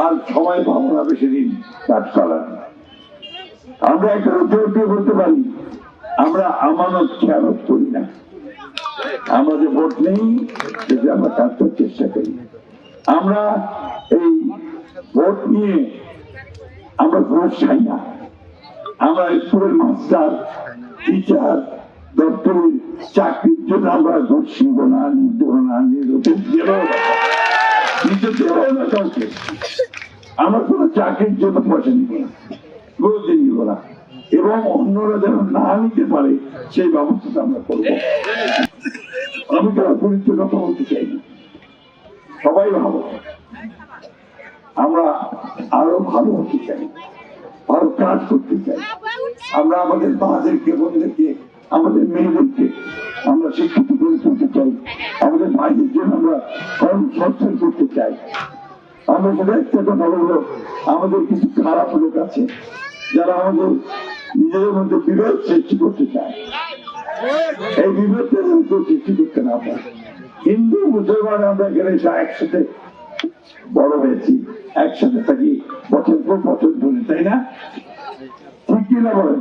আর সময় পাবো না বেশি দিন কাজ করার। আমরা একটা জোর দিয়ে বলতে পারি, আমরা আমানত খেয়ালত করি না। আমাদের ভোট নেই, যদি আমরা কাজ করার চেষ্টা করি। আমরা এই ভোট নিয়ে আমরা ভোট চাই না। আমরা স্কুলের মাস্টার, টিচার, দপ্তরের চাকরির জন্য আমরা ভোট ছিল না, নিতে না, নিতে দেবো না কাউকে। আমরা কোনো চাকরির জন্য পয়সা নিব না, কোনোদিন নিব না, এবং অন্যরা যেন না নিতে পারে সেই ব্যবস্থাটা আমরা করবো। আমি তারা পুলিশের কথা বলতে চাই না, সবাই ভালো, আমরা আরো ভালো হতে চাই, আরো কাজ করতে চাই। আমরা আমাদের মাদেরকে, বোনদেরকে, আমাদের মেয়েদেরকে আমরা শিক্ষিত করে তুলতে চাই। আমাদের ভাইদের জন্য আমরা কর্মসংস্থান করতে চাই। আমরা সেটা একটা কথা বলবো, আমাদের কিছু খারাপ লোক আছে যারা আমাদের নিজেদের মধ্যে বিভেদ সৃষ্টি করতে চায়। এই বিভেদটা সৃষ্টি করতে না পারে। হিন্দু মুসলমান আমরা এখানে একসাথে বড় হয়েছি, একসাথে থাকি বছর পর বছর ধরে, তাই না? ঠিক কিনা বলেন?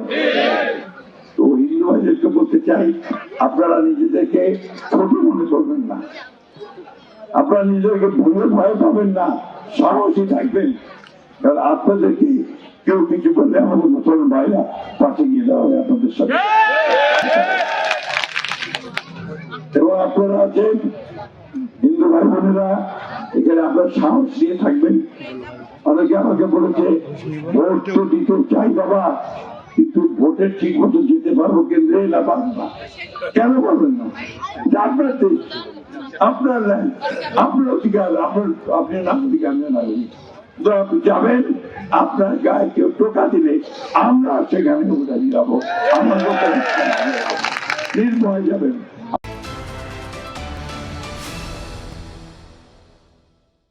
তো হিন্দু ভাইদেরকে বলতে চাই, আপনারা নিজেদেরকে ছোট মনে করবেন না, আপনারা নিজেদেরকে ভুলে ভয় পাবেন না, সাহসী থাকবেন। কারণ আপনাদেরকে কেউ কিছু করলে আমাদের মুসলমান ভাইরা পাশে গিয়ে দেওয়া হবে আপনাদের সাথে। এবং আপনারা আছেন হিন্দু ভাই বোনেরা, এখানে আপনার সাহস দিয়ে থাকবেন। অনেকে আমাকে বলেছে ভোট তো দিতে চাই বাবা, কিন্তু ভোটের ঠিক মতো যেতে পারবো কেন্দ্রে না পারবো না। কেন পারবেন না? আপনার দেশ, আপনার ল্যান্ড, আপনার অধিকার, আপনি নাগরিক, আমি নাগরিক। আপনি যাবেন, আপনার গায়ে কেউ টোকা দিলে আমরা সেখানে উঠে যাবো, আমার নির্ভয় যাবেন।